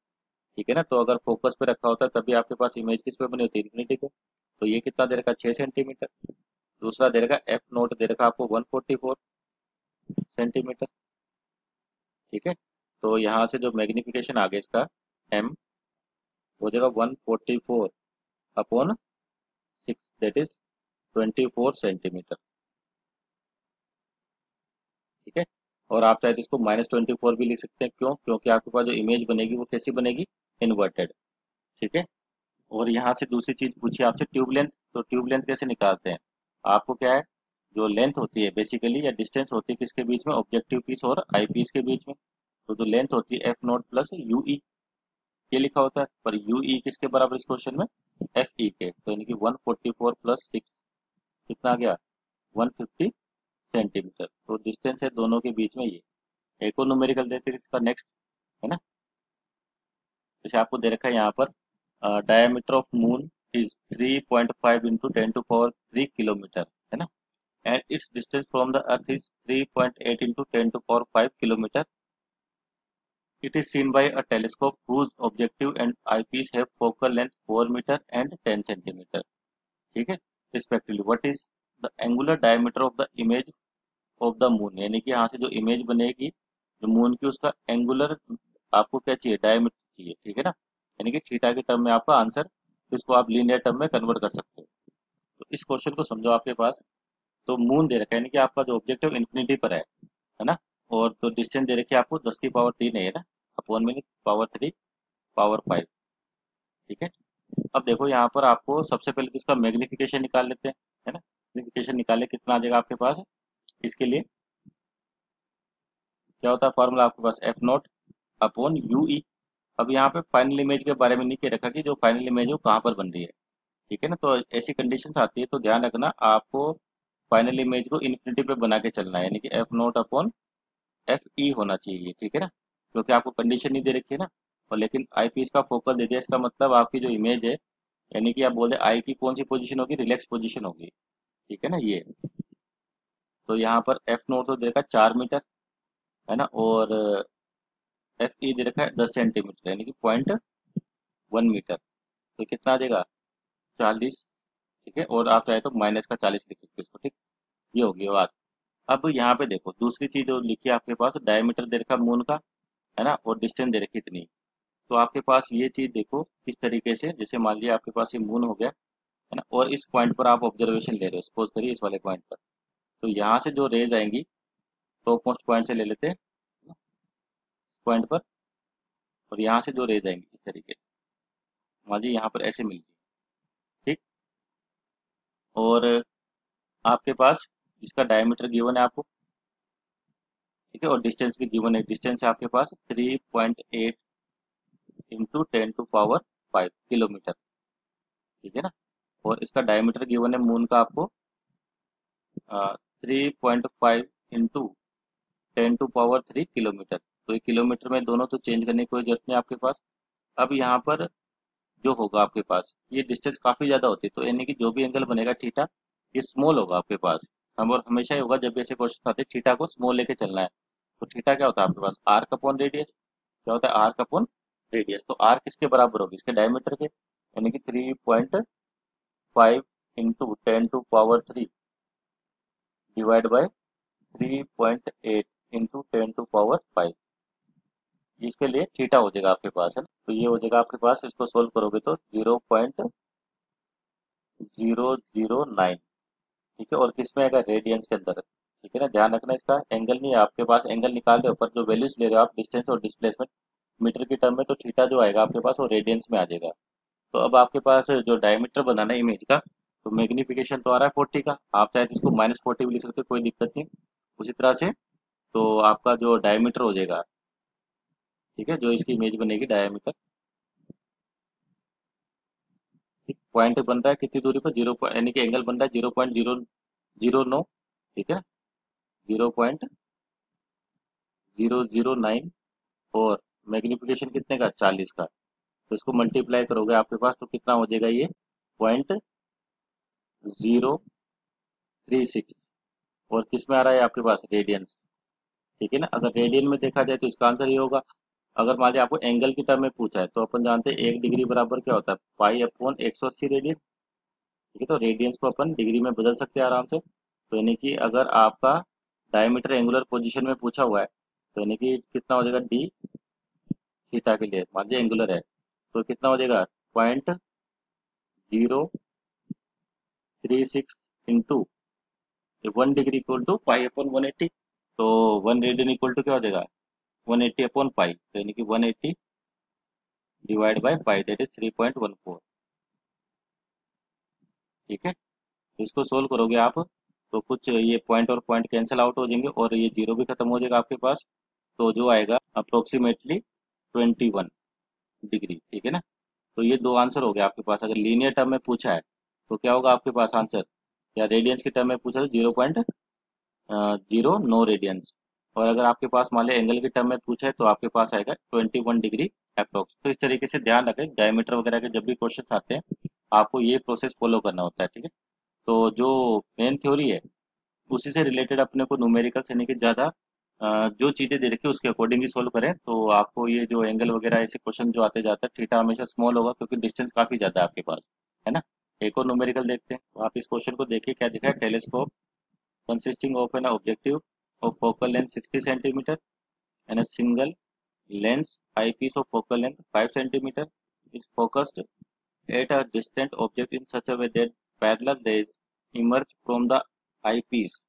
ठीक है ना, तो अगर फोकस पे रखा होता है तभी आपके पास इमेज किस पे बनी होती है, इन्फिनिटी पे। तो ये कितना दे रखा, 6 सेंटीमीटर। दूसरा दे रखा एफ नोट दे रखा आपको 144 सेंटीमीटर। ठीक है, तो यहाँ से जो मैग्निफिकेशन आ गया इसका एम हो जाएगा 144 अपॉन 6, दैट इज 24 सेंटीमीटर। ठीक है, और आप चाहे तो इसको -24 भी लिख सकते हैं, क्यों, क्योंकि आपके पास जो इमेज बनेगी वो कैसी बनेगी, इन्वर्टेड। ठीक है, और यहाँ से दूसरी चीज पूछी आपसे ट्यूब लेंथ, तो ट्यूब लेंथ कैसे निकालते हैं। आपको क्या है, जो लेंथ होती है बेसिकली या डिस्टेंस होती है किसके बीच में, ऑब्जेक्टिव पीस और आई पीस के बीच में। तो जो लेंथ होती है एफ नॉट प्लस यू ई, ये लिखा होता है, पर यू ई किसके बराबर इस क्वेश्चन में, एफ ई के। तो यानी कि 144 प्लस 6 कितना आ गया, 150 सेंटीमीटर। तो डिस्टेंस है दोनों के बीच में ये। एक और न्यूमेरिकल देते हैं इसका नेक्स्ट, है ना। जैसे आपको दे रखा है यहाँ पर diameter of moon is 3.5 into 10⁻³ kilometre, है ना, and its distance from the earth is 3.8 into 10⁵ kilometre. It is seen by a telescope whose objective and eyepiece have focal length 4 metre and 10 centimetre. ठीक है, respectively what is the angular diameter of the image of the moon. यानी कि यहाँ से जो image बनेगी जो moon की, उसका एंगुलर आपको क्या चाहिए, डायमीटर चाहिए। ठीक है ना, यानी कि थीटा के टर्म में आपका आंसर, इसको आप लीनियर टर्म में कन्वर्ट कर सकते हो। तो इस क्वेश्चन को समझो, आपके पास तो मून दे रखा है, यानी कि आपका जो ऑब्जेक्टिव इन्फिनिटी पर है ना, और तो डिस्टेंस दे रखी है आपको 10⁻³ है ना, अपॉन में पावर 3 पावर 5। ठीक है, अब देखो यहाँ पर आपको सबसे पहले तो इसका मैग्निफिकेशन निकाल लेते हैं, है ना। मैग्निफिकेशन निकाले कितना आ जाएगा आपके पास, इसके लिए क्या होता है फॉर्मूला आपके पास, f naught upon u e. अब यहाँ पे फाइनल इमेज के बारे में नहीं कह रखा कि जो फाइनल इमेज है वो कहाँ पर बन रही है। ठीक है ना, तो ऐसी कंडीशंस आती है तो ध्यान रखना, आपको फाइनल इमेज को इन्फिनिटी पे बना के चलना है, यानी कि एफ नॉट अपॉन एफ ई होना चाहिए। ठीक है ना, क्योंकि आपको कंडीशन नहीं दे रखी है ना, और लेकिन आई पीस का फोकल दे दिया, इसका मतलब आपकी जो इमेज है, यानी कि आप बोल दे आई की कौन सी पोजीशन होगी, रिलैक्स पोजीशन होगी। ठीक है ना, ये तो यहाँ पर एफ नोट तो दे रखा है 4 मीटर, है ना, और एफ ई दे रखा है 10 सेंटीमीटर, यानी कि 0.1 मीटर। तो कितना आ जाएगा, 40। ठीक है, और आप चाहे तो माइनस का 40 लिख सकते हो इसको। ठीक, ये होगी बात। अब यहाँ पे देखो दूसरी चीज जो लिखी है आपके पास, डायमीटर दे रखा मून का, है ना, और डिस्टेंस दे रखी इतनी। तो आपके पास ये चीज देखो किस तरीके से, जैसे मान लिया आपके पास ये मून हो गया, है ना, और इस पॉइंट पर आप ऑब्जर्वेशन ले रहे हो, सपोज करिए इस वाले पॉइंट पर। तो यहाँ से जो रेज आएंगी टॉप मोस्ट पॉइंट से ले लेते हैं पॉइंट पर, और यहाँ से जो रेज आएंगी इस तरीके से, मान लीजिए यहाँ पर ऐसे मिल गई। ठीक, और आपके पास इसका डायमीटर गिवन है आपको, ठीक है, और डिस्टेंस भी गिवन है। डिस्टेंस है आपके पास 3.8 इंटू 10⁵ किलोमीटर। ठीक है ना, और इसका डायमीटर गिवन है मून का आपको 3.5 इंटू 10⁻³ किलोमीटर। तो ये किलोमीटर में दोनों तो चेंज करने की कोई जरूरत नहीं आपके पास। अब यहाँ पर जो होगा आपके पास, ये डिस्टेंस काफी ज्यादा होती है, तो यानी कि जो भी एंगल बनेगा थीटा, ये स्मॉल होगा आपके पास। हम और हमेशा ही होगा जब भी ऐसे क्वेश्चन आते हैं, थीटा को स्मॉल लेके चलना है। तो थीटा क्या होता है आपके पास, आर्क अपॉन रेडियस। क्या होता है, आर्क अपॉन रेडियस। तो आर्क किसके बराबर होगी, इसके डायमीटर के, यानी कि 3.5 इंटू 10⁻³ डिवाइड बाय 3.8 इंटू 10⁻5, इसके लिए थीटा हो जाएगा आपके पास, है ना। तो ये हो जाएगा आपके पास, इसको सोल्व करोगे तो 0.009। ठीक है, और किस में आएगा, रेडियंस के अंदर। ठीक है ना, ध्यान रखना इसका। एंगल नहीं है आपके पास, एंगल निकाल रहे हो पर जो वैल्यूज ले रहे हो आप डिस्टेंस और डिस्प्लेसमेंट मीटर की टर्म में, तो थीटा जो आएगा आपके पास वो रेडियंस में आ जाएगा। तो अब आपके पास जो डायमीटर बनाना है इमेज का, तो मैग्निफिकेशन तो आ रहा है 40 का, आप चाहे तो इसको -40 भी लिख सकते हो, कोई दिक्कत नहीं। उसी तरह से तो आपका जो डायमीटर हो जाएगा, ठीक है, जो इसकी इमेज बनेगी डायमीटर, ठीक, पॉइंट बन रहा है कितनी दूरी पर, जीरो, यानी कि एंगल बन रहा है 0.009, ठीक है, 0.009, और मैग्निफिकेशन कितने का, 40 का। तो इसको मल्टीप्लाई करोगे आपके पास तो कितना हो जाएगा, ये 0.036, और किस में आ रहा है आपके पास, रेडियंस, ठीक है ना। अगर रेडियन में देखा जाए तो इसका आंसर ये होगा। अगर मान लीजिए आपको एंगल की टर्म में पूछा है, तो अपन जानते हैं 1 डिग्री बराबर क्या होता है, पाई अपॉन 180 रेडियन, ठीक है। तो रेडियंस को अपन डिग्री में बदल सकते हैं आराम से। तो यानी कि अगर आपका डायमीटर एंगुलर पोजीशन में पूछा हुआ है, तो यानी कि कितना हो जाएगा, डी थीटा के लिए मान लीजिए एंगुलर है, तो कितना हो जाएगा, 0.036 into 1 degree equal to pi upon 180। तो 1 रेडियन इक्वल टू क्या हो जाएगा, 180 अपॉन पाई, तो यानी कि 180 divide by pi, that is 3.14, ठीक है। तो इसको सोल्व करोगे आप, तो कुछ ये पॉइंट और पॉइंट कैंसिल आउट हो जाएंगे और ये जीरो भी खत्म हो जाएगा आपके पास। तो जो आएगा अप्रोक्सीमेटली 21 डिग्री, ठीक है ना। तो ये दो आंसर हो गया आपके पास। अगर लीनियर टर्म में पूछा है तो क्या होगा आपके पास आंसर, या रेडियंस की टर्म में पूछा तो 0.09 रेडियंस, और अगर आपके पास मान लिया एंगल की टर्म में पूछा है तो आपके पास आएगा 21 डिग्री अप्रोक्स। तो इस तरीके से ध्यान रखें, डायमीटर वगैरह के जब भी क्वेश्चन आते हैं आपको ये प्रोसेस फॉलो करना होता है, ठीक है। तो जो मेन थ्योरी है उसी से रिलेटेड अपने को न्यूमेरिकल्स यानी कि ज़्यादा जो चीज़ें दे रखी है उसके अकॉर्डिंग ही सोल्व करें, तो आपको ये जो एंगल वगैरह ऐसे क्वेश्चन जो आते जाते हैं, थीटा हमेशा स्मॉल होगा क्योंकि डिस्टेंस काफ़ी ज़्यादा है आपके पास, है ना। एक और न्यूमेरिकल देखते हैं, तो आप इस क्वेश्चन को देखिए क्या दिखा है, telescope consisting of an objective of focal length 60 centimeter and a single lens eyepiece of focal length 5 centimeter is focused at a distant object in such a way that parallel rays emerge from the eyepiece.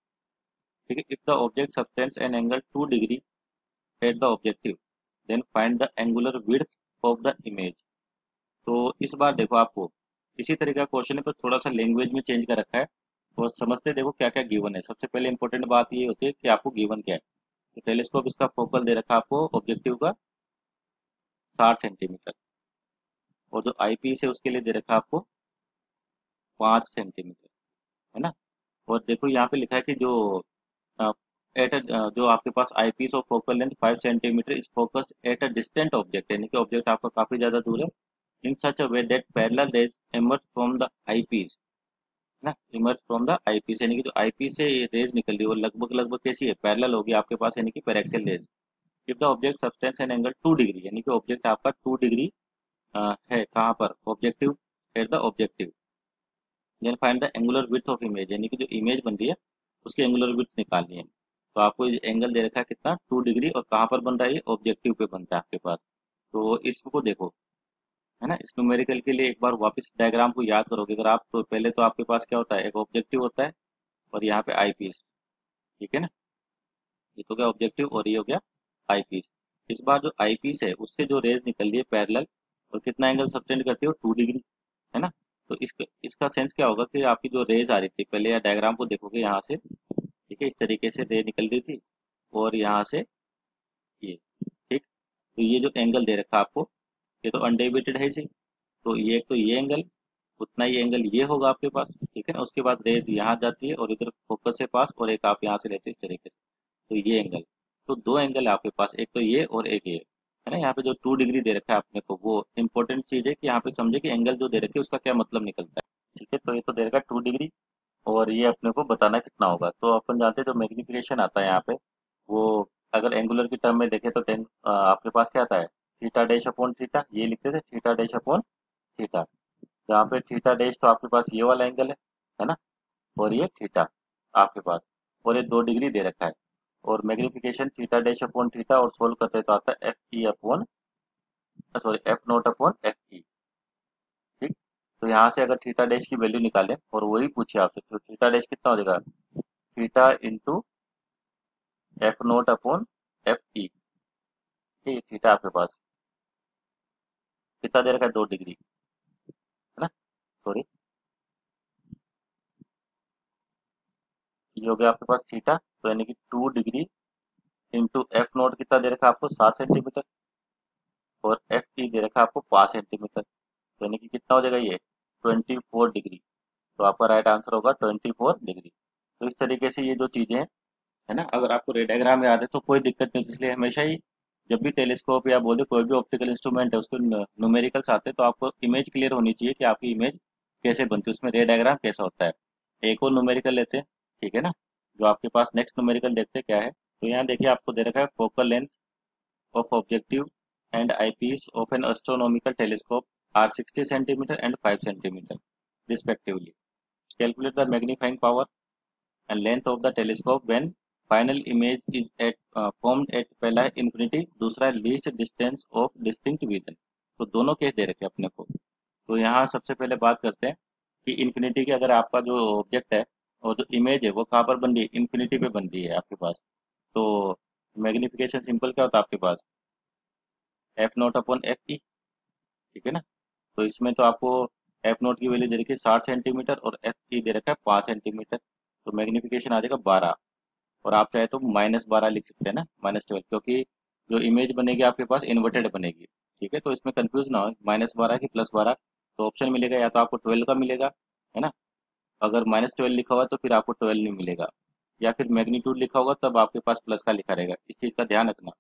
ठीक है, if the object subtends an angle 2 degree at the objective, then find the angular width of the image. तो इस बार देखो आपको इसी तरह का question है पर थोड़ा सा लैंग्वेज में चेंज कर रखा है, और समझते देखो क्या क्या गिवन है। सबसे पहले इंपॉर्टेंट बात ये होती है कि आपको गिवन क्या है। तो टेलीस्कोप इसका फोकल दे रखा है आपको ऑब्जेक्टिव का 60 सेंटीमीटर, और जो आई पीस है उसके लिए दे रखा है आपको 5 सेंटीमीटर, है ना। और देखो यहाँ पे लिखा है कि जो एट जो आपके पास eye piece of focal length 5 centimetre is focused at a distant object, यानी कि ऑब्जेक्ट आपका काफी ज्यादा दूर है, in such a way that parallel rays emerge from the eye piece, है ना, emerge from the eye piece, यानी कि जो आई पीस से रेज निकल रही है वो लगभग लगभग कैसी है, पैरेलल होगी आपके पास, यानी कि paraxial rays. If the object subtends an angle 2 degree, यानी कि ऑब्जेक्ट आपका 2 डिग्री है कहाँ पर, objective, at the objective, then find the angular width of image, यानी कि जो इमेज बन रही है उसकी एंगुलर विड्थ निकालनी है। तो आपको एंगल दे रखा है कितना, 2 डिग्री, और कहाँ पर बन रहा है, ये ऑब्जेक्टिव पे बनता है आपके पास। तो इसको देखो, है ना, इस न्यूमेरिकल के लिए एक बार वापस डायग्राम को याद करोगे अगर आप, तो पहले तो आपके पास क्या होता है, एक ऑब्जेक्टिव होता है और यहाँ पे आई पीस, ठीक है ना, ये तो क्या ऑब्जेक्टिव और ये हो गया आई पीस। इस बार जो आई पीस है उससे जो रेज निकल रही है पैरेलल, और कितना एंगल सबटेंड करती है, 2 डिग्री, है ना। तो इसका इसका सेंस क्या होगा कि आपकी जो रेज आ रही थी, पहले या डायग्राम को देखोगे यहाँ से, ठीक है, इस तरीके से रे निकल रही थी, और यहाँ से ये, ठीक। तो ये जो एंगल दे रखा है आपको, ये तो अनडेविएटेड है इसी, तो ये एक तो ये एंगल, उतना ही एंगल ये होगा आपके पास, ठीक है ना। उसके बाद रेज यहाँ जाती है और इधर फोकस से पास, और एक आप यहाँ से लेते हैं इस तरीके से, तो ये एंगल, तो दो एंगल है आपके पास, एक तो ये और एक ये, है ना। यहाँ पे जो 2 डिग्री दे रखा है अपने को, वो इंपॉर्टेंट चीज है कि यहाँ पे समझे कि एंगल जो दे रखे है उसका क्या मतलब निकलता है, ठीक है। तो ये तो दे रखा है 2 डिग्री, और ये अपने को बताना कितना होगा। तो अपन जानते हैं जो मैग्निफिकेशन आता है यहाँ पे, वो अगर एंगुलर की टर्म में देखें तो आपके पास क्या आता है, थीटा डैश अपॉन थीटा, ये लिखते थे थीटा डैश अपॉन थीटा, जहाँ पे थीटा डैश तो आपके पास ये वाला एंगल है ना, और ये थीटा आपके पास, और ये 2 डिग्री दे रखा है, और magnification theta dash upon theta, और सोल्व करते हैं तो आता है F E upon, sorry F naught upon f e, ठीक। तो यहाँ से अगर थीटा डैश की वैल्यू निकालें और वही पूछे आपसे, तो थीटा डैश कितना हो जाएगा, theta into F naught upon f e. ठीक, थीटा आपके पास कितना दे रखा है, 2 डिग्री, है ना, सॉरी, ये हो गया आपके पास थीटा, तो यानी कि 2 डिग्री इंटू एफ नोट कितना दे रखा है आपको, 7 सेंटीमीटर, और एफ ई दे रखा है आपको 5 सेंटीमीटर, तो यानी कि कितना हो जाएगा ये, 24 डिग्री। तो आपका राइट आंसर होगा 24 डिग्री। तो इस तरीके से ये जो चीजें हैं, है ना, अगर आपको रे डायग्राम याद है तो कोई दिक्कत नहीं होती, इसलिए हमेशा ही जब भी टेलीस्कोप या बोले कोई भी ऑप्टिकल इंस्ट्रूमेंट है उसको न्यूमेरिकल्स आते हैं तो आपको इमेज क्लियर होनी चाहिए कि आपकी इमेज कैसे बनती है, उसमें रे डायग्राम कैसा होता है। एक और न्यूमेरिकल लेते हैं, ठीक है ना, जो आपके पास नेक्स्ट न्यूमेरिकल देखते हैं क्या है। तो यहाँ देखिए आपको दे रखा है focal length of objective and eyepiece of an astronomical telescope are 60 centimeter and 5 centimeter respectively. Calculate the magnifying power and length of the telescope when final image is at formed at पहला है infinity, दूसरा है least distance of distinct vision। तो दोनों case दे रखे अपने को। तो यहाँ सबसे पहले बात करते हैं कि इन्फिनिटी की अगर आपका जो ऑब्जेक्ट है और जो इमेज है वो कहाँ पर बन रही है, इन्फिनिटी पे बन रही है आपके पास। तो मैग्निफिकेशन सिंपल क्या होता है आपके पास, f naught upon f e, ठीक है ना। तो इसमें तो आपको एफ नोट की वैल्यू दे रखी है 60 सेंटीमीटर और एफ ई दे रखा है 5 सेंटीमीटर, तो मैग्निफिकेशन आ जाएगा 12। और आप चाहे तो -12 लिख सकते हैं ना, -12, क्योंकि जो इमेज बनेगी आपके पास इन्वर्टेड बनेगी, ठीक है। तो इसमें कंफ्यूज ना हो, -12 की +12, तो ऑप्शन मिलेगा या तो आपको 12 का मिलेगा, है ना, अगर -12 लिखा हुआ तो फिर आपको 12 नहीं मिलेगा, या फिर मैग्नीट्यूड लिखा होगा तब आपके पास प्लस का लिखा रहेगा, इस चीज़ का ध्यान रखना,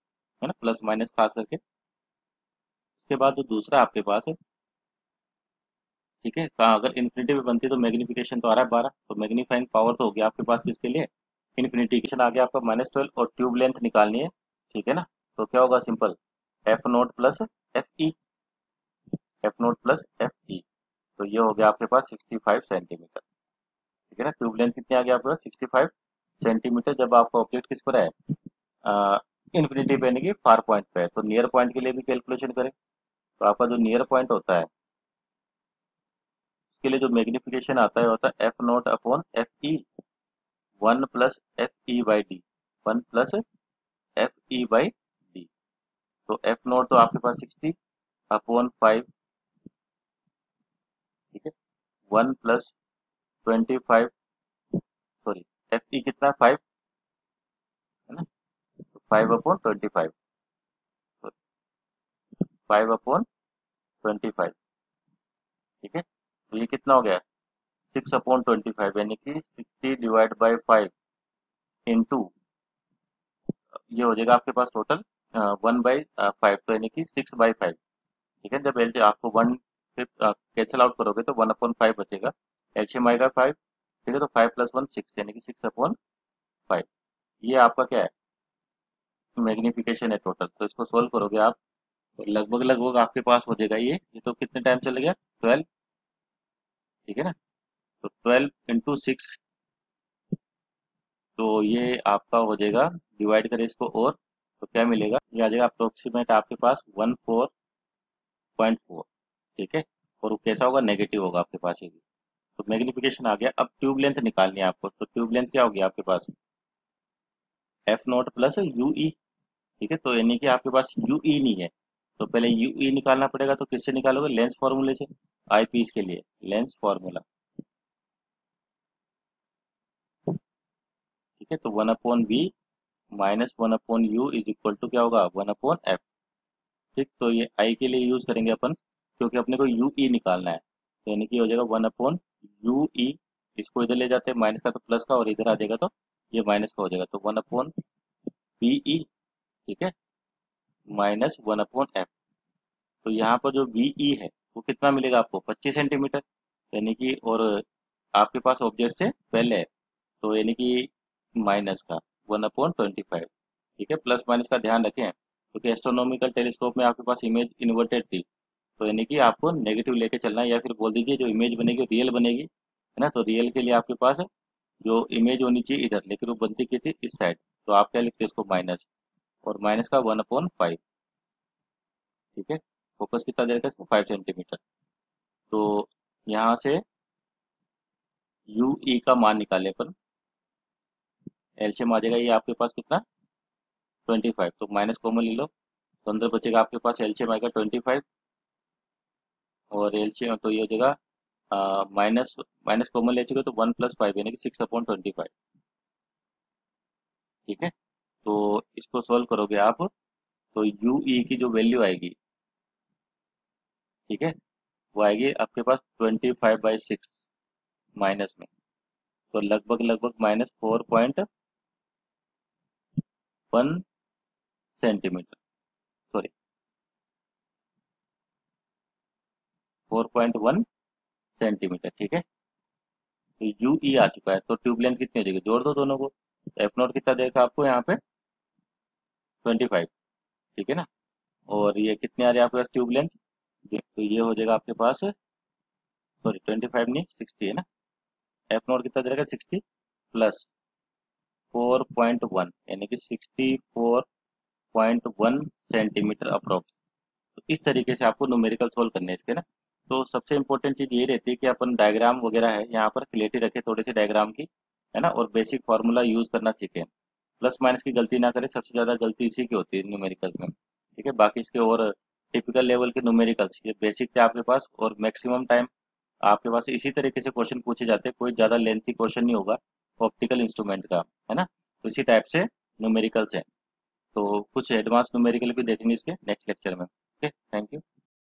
है ना, प्लस माइनस खास करके। उसके बाद जो दूसरा आपके पास है, ठीक है, कहाँ अगर इन्फिनिटी पे बनती है तो मैग्निफिकेशन तो आ रहा है 12, तो मैग्नीफाइंग पावर तो होगी आपके पास किसके लिए, इन्फिनिटी। आ गया आपका -12 और ट्यूब लेंथ निकालनी है, ठीक है ना। तो क्या होगा, simple, F note plus F E, F note plus F E, तो ये हो गया आपके पास 65 सेंटीमीटर, ठीक है ना। ट्यूब लेंथ कितनी आ गया आपके पास, 65 सेंटीमीटर, जब आपका ऑब्जेक्ट किस पर है, इन्फिनिटी पे यानी कि फार पॉइंट पे है। तो नियर पॉइंट के लिए भी कैलकुलेशन करें, तो आपका जो नियर पॉइंट होता है उसके लिए जो मैग्निफिकेशन आता है होता है एफ नोट अपॉन एफ ई, 1 + FE/D, 1 + FE/D। तो एफ नोट तो आपके पास 60/5, ठीक है, 1 + 25, सॉरी, एफ ई कितना है 5, है ना, तो 5/25, 5/25, ठीक है। तो ये कितना हो गया, 6/25, यानी कि 60/5 इंटू, ये हो जाएगा आपके पास टोटल 1/5, तो यानी कि 6/5, ठीक है। जब एल आपको 1 कैंसिल आउट करोगे तो 1/5 बचेगा, एलसीएम आएगा 5, ठीक है। तो 5 + 1 6, यानी कि 6/5, ये आपका क्या है, मैग्निफिकेशन है टोटल। तो इसको सोल्व करोगे आप तो लगभग लगभग आपके पास हो जाएगा ये तो कितने टाइम चल गया, 12, ठीक है ना। तो 12 × 6, तो ये आपका हो जाएगा, डिवाइड करें इसको और, तो क्या मिलेगा, ये आ जाएगा अप्रोक्सीमेट आपके पास 14.4, ठीक है। और वो कैसा होगा, नेगेटिव होगा आपके पास ये भी। तो मैग्निफिकेशन आ गया। अब ट्यूब लेंथ निकालनी है आपको, तो ट्यूब लेंथ क्या होगी आपके पास, f naught plus u e, ठीक है। तो यानी कि आपके पास यू ई नहीं है, तो पहले यू ई निकालना पड़ेगा, तो किससे निकालोगे, लेंस फॉर्मूले से, आई पीस के लिए लेंस फॉर्मूला, ठीक है। तो 1/V -1/U is equal to क्या होगा, 1/F, ठीक। तो ये आई के लिए यूज करेंगे अपन, क्योंकि अपने को यू ई निकालना है, तो यानी कि हो जाएगा 1/U ई, इसको इधर ले जाते हैं माइनस का तो प्लस का, और इधर आ जाएगा तो ये माइनस का हो जाएगा, तो 1/BE, ठीक है, -1/F। तो यहाँ पर जो BE है वो कितना मिलेगा आपको, 25 सेंटीमीटर, यानी कि, और आपके पास ऑब्जेक्ट से पहले है, तो यानी कि माइनस का 1/25, ठीक है। प्लस माइनस का ध्यान रखें, क्योंकि एस्ट्रोनॉमिकल टेलीस्कोप में आपके पास इमेज इन्वर्टेड थी, तो यानी कि आपको नेगेटिव लेके चलना है, या फिर बोल दीजिए जो इमेज बनेगी रियल बनेगी, है ना। तो रियल के लिए आपके पास जो इमेज होनी चाहिए इधर, लेकिन वो बनती की थी इस साइड, तो आप क्या लिखते हैं इसको माइनस, और माइनस का 1/5, ठीक है। फोकस कितना देर का इसको, 5 सेंटीमीटर। तो यहाँ से यू ई का मान निकाले पर एलसीएम आ जाएगा, ये आपके पास कितना, 25, तो माइनस कॉमन ले लो, तो अंदर बचेगा आपके पास एलसीएम आएगा 25, और एलसीएम तो ये हो जाएगा माइनस माइनस कॉमन ले चुके तो 1+5 यानी कि 6/25। ठीक है, तो इसको सोल्व करोगे आप, तो यू ई की जो वैल्यू आएगी, ठीक है, वो आएगी आपके पास 25/6 माइनस में, तो लगभग लगभग -4.1 सेंटीमीटर, सॉरी 4.1 सेंटीमीटर। ठीक है, तो यू ई आ चुका है, तो ट्यूब लेंथ कितनी हो जाएगी, जोड़ दो दोनों को, एफ नॉट कितना देगा आपको यहाँ पे 25। ठीक है ना, और ये कितने आ रहे हैं आपके पास ट्यूब लेंथ, तो ये हो जाएगा आपके पास, सॉरी 25 नहीं 60 है ना, एफ नॉट कितना दे रहेगा 60 प्लस 4.1 यानी कि 64.1 सेंटीमीटर अप्रोक्स। तो इस तरीके से आपको न्यूमेरिकल सोल्व करने हैं इसके ना। तो सबसे इंपॉर्टेंट चीज़ ये रहती है कि अपन डायग्राम वगैरह है यहाँ पर क्लियरिटी रखें थोड़ी सी डायग्राम की, है ना, और बेसिक फार्मूला यूज़ करना सीखें, प्लस माइनस की गलती ना करें, सबसे ज़्यादा गलती इसी की होती है न्यूमेरिकल्स में। ठीक है, बाकी इसके और टिपिकल लेवल के न्यूमेरिकल्स ये बेसिक थे आपके पास, और मैक्सिमम टाइम आपके पास इसी तरीके से क्वेश्चन पूछे जाते हैं, कोई ज़्यादा लेंथी क्वेश्चन नहीं होगा ऑप्टिकल इंस्ट्रूमेंट का, है ना। तो इसी टाइप से न्यूमेरिकल्स हैं, तो कुछ एडवांस न्यूमेरिकल भी देखेंगे इसके नेक्स्ट लेक्चर में। Okay, thank you.